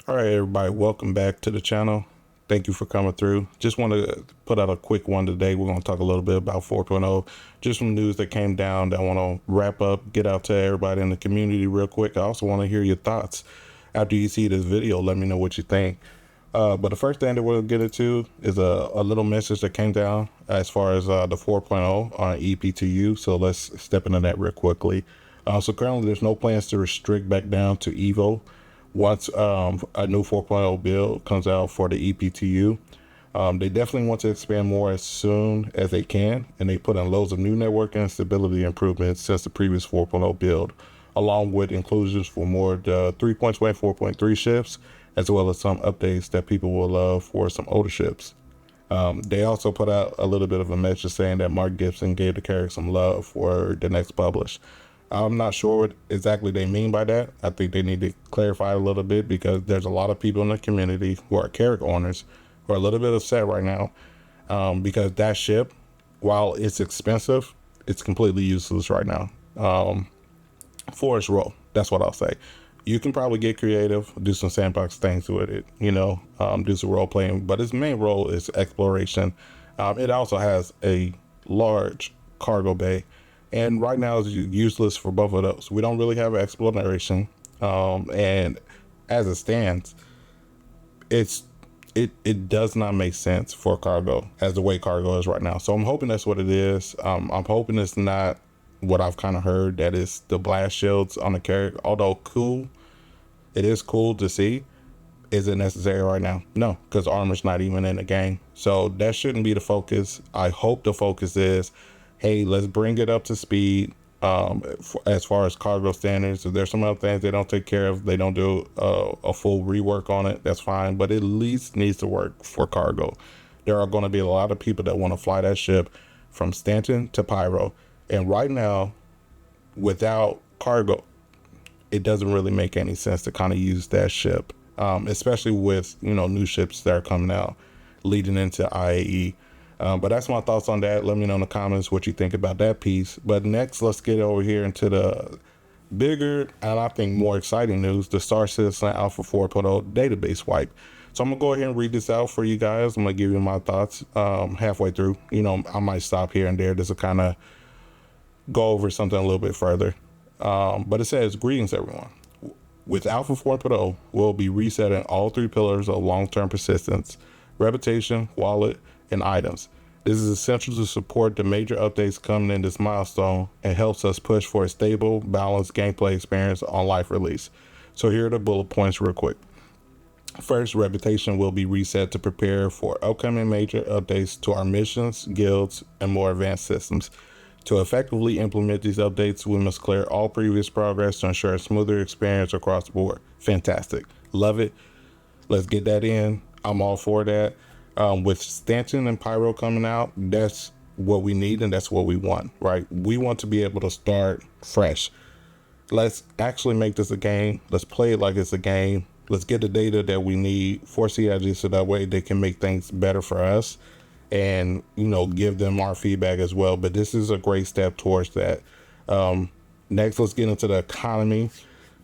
All right, everybody, welcome back to the channel. Thank you for coming through. Just want to put out a quick one today. We're going to talk a little bit about 4.0, just some news that came down that I want to wrap up, get out to everybody in the community real quick. I also want to hear your thoughts after you see this video. Let me know what you think. But the first thing that we'll get into is a little message that came down as far as the 4.0 on EPTU. So let's step into that real quickly. So currently there's no plans to restrict back down to Evo once a new 4.0 build comes out for the EPTU. They definitely want to expand more as soon as they can, and they put in loads of new network and stability improvements since the previous 4.0 build, along with inclusions for more the 3.2 and 4.3 ships, as well as some updates that people will love for some older ships. They also put out a little bit of a message saying that Mark Gibson gave the character some love for the next publish. I'm not sure what exactly they mean by that. I think they need to clarify a little bit because there's a lot of people in the community who are character owners who are a little bit upset right now because that ship, while it's expensive, it's completely useless right now for its role. That's what I'll say. You can probably get creative, do some sandbox things with it, do some role playing, but its main role is exploration. It also has a large cargo bay, and right now it's useless for both of those. We don't really have exploration, and as it stands, it does not make sense for cargo as the way cargo is right now. So I'm hoping that's what it is. I'm hoping it's not what I've kind of heard, that is the blast shields on the character. Although cool, it is cool to see. Is it necessary right now? No, because armor's not even in the game. So that shouldn't be the focus. I hope the focus is, hey, let's bring it up to speed as far as cargo standards. If there's some other things they don't take care of, they don't do a full rework on it, that's fine. But at least needs to work for cargo. There are going to be a lot of people that want to fly that ship from Stanton to Pyro. And right now, without cargo, it doesn't really make any sense to kind of use that ship, especially with, new ships that are coming out leading into IAE. But that's my thoughts on that. Let me know in the comments what you think about that piece. But next, let's get over here into the bigger and I think more exciting news, the Star Citizen Alpha 4.0 database wipe. So I'm going to go ahead and read this out for you guys. I'm going to give you my thoughts halfway through. I might stop here and there just to kind of go over something a little bit further. But it says, greetings, everyone. With Alpha 4.0, we'll be resetting all three pillars of long-term persistence: reputation, wallet, and items. This is essential to support the major updates coming in this milestone and helps us push for a stable, balanced gameplay experience on live release. So here are the bullet points real quick. First, reputation will be reset to prepare for upcoming major updates to our missions, guilds, and more advanced systems. To effectively implement these updates, we must clear all previous progress to ensure a smoother experience across the board. Fantastic. Love it. Let's get that in. I'm all for that. With Stanton and Pyro coming out, that's what we need and that's what we want, right? We want to be able to start fresh. Let's actually make this a game. Let's play it like it's a game. Let's get the data that we need for CIG so that way they can make things better for us and, give them our feedback as well. But this is a great step towards that. Next, let's get into the economy.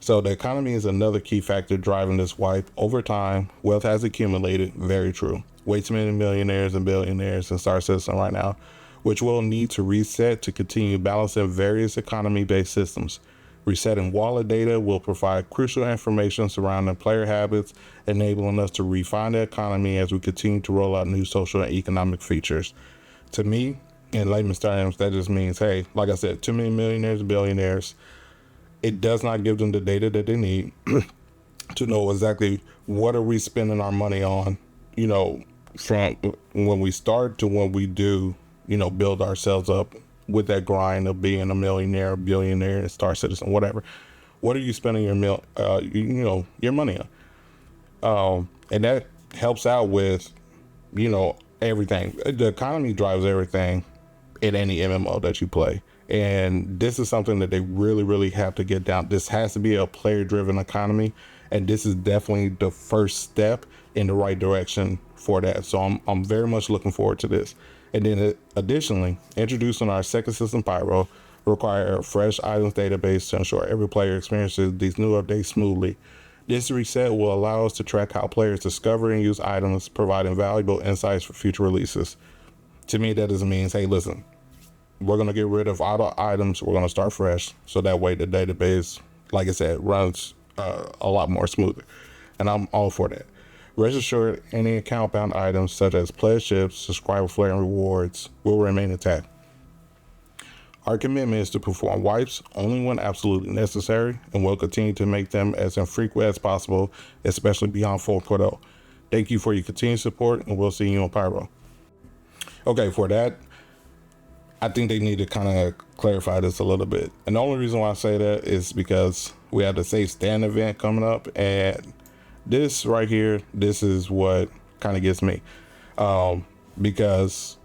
So the economy is another key factor driving this wipe. Over time, wealth has accumulated. Very true. Way too many millionaires and billionaires in Star Citizen right now, which will need to reset to continue balancing various economy-based systems. Resetting wallet data will provide crucial information surrounding player habits, enabling us to refine the economy as we continue to roll out new social and economic features. To me, in layman's terms, that just means, hey, like I said, too many millionaires and billionaires. It does not give them the data that they need to know exactly what are we spending our money on, from when we start to when we do, build ourselves up with that grind of being a millionaire, billionaire, Star Citizen, whatever. What are you spending your money on? And that helps out with, everything. The economy drives everything in any MMO that you play. And this is something that they really, really have to get down. This has to be a player-driven economy, and this is definitely the first step in the right direction for that. So I'm very much looking forward to this. And then additionally, introducing our second system, Pyro, require a fresh items database to ensure every player experiences these new updates smoothly. This reset will allow us to track how players discover and use items, providing valuable insights for future releases. To me, that just means, hey, listen, we're going to get rid of auto items. We're going to start fresh. So that way the database, like I said, runs a lot more smoother. And I'm all for that. Rest assured, any account-bound items such as pledge ships, subscriber flare, and rewards will remain intact. Our commitment is to perform wipes only when absolutely necessary, and we'll continue to make them as infrequent as possible, especially beyond 4.0. Thank you for your continued support, and we'll see you on Pyro. Okay, for that, I think they need to kind of clarify this a little bit. And the only reason why I say that is because we have the Safe Stand event coming up, and this right here, this is what kind of gets me. Because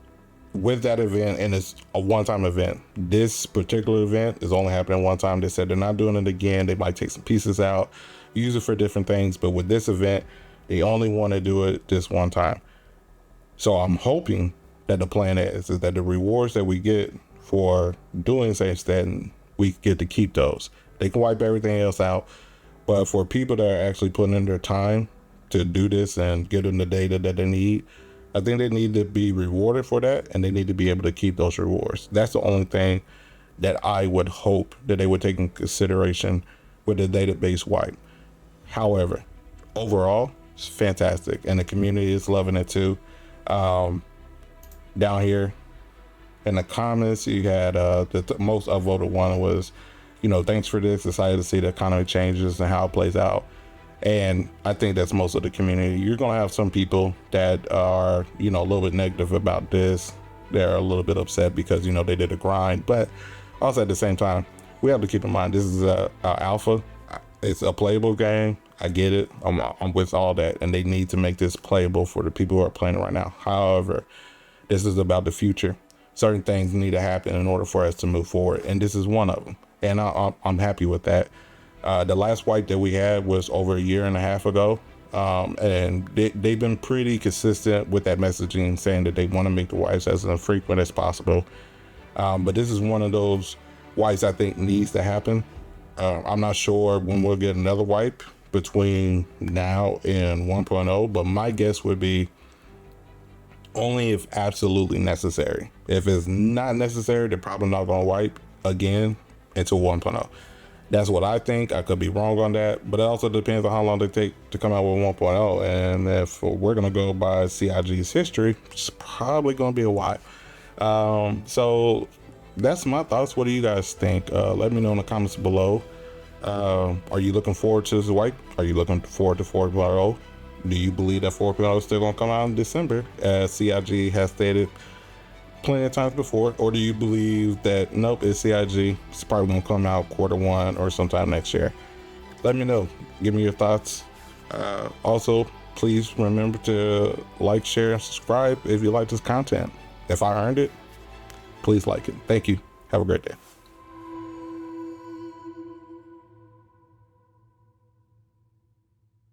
with that event, and it's a one-time event, this particular event is only happening one time. They said they're not doing it again. They might take some pieces out, use it for different things. But with this event, they only want to do it this one time. So I'm hoping that the plan is that the rewards that we get for doing Safe Stand, we get to keep those. They can wipe everything else out. But for people that are actually putting in their time to do this and get them the data that they need, I think they need to be rewarded for that, and they need to be able to keep those rewards. That's the only thing that I would hope that they would take in consideration with the database wipe. However, overall, it's fantastic, and the community is loving it too. Down here in the comments, you had the most upvoted one was, thanks for this, excited to see the economy changes and how it plays out. And I think that's most of the community. You're going to have some people that are, a little bit negative about this. They're a little bit upset because, they did a grind. But also at the same time, we have to keep in mind, this is a alpha. It's a playable game. I get it. I'm with all that. And they need to make this playable for the people who are playing it right now. However, this is about the future. Certain things need to happen in order for us to move forward. And this is one of them. And I'm happy with that. The last wipe that we had was over a year and a half ago. And they've been pretty consistent with that messaging, saying that they want to make the wipes as infrequent as possible. But this is one of those wipes I think needs to happen. I'm not sure when we'll get another wipe between now and 1.0, but my guess would be only if absolutely necessary. If it's not necessary, they're probably not going to wipe again until 1.0. That's what I think. I could be wrong on that, but it also depends on how long they take to come out with 1.0. And if we're going to go by CIG's history, it's probably going to be a while. So that's my thoughts. What do you guys think? Let me know in the comments below. Are you looking forward to this wipe? Are you looking forward to 4.0? Do you believe that 4.0 is still going to come out in December, as CIG has stated plenty of times before? Or do you believe that, nope, it's CIG, it's probably going to come out Q1 or sometime next year? Let me know. Give me your thoughts. Also, please remember to like, share, and subscribe if you like this content. If I earned it, please like it. Thank you. Have a great day.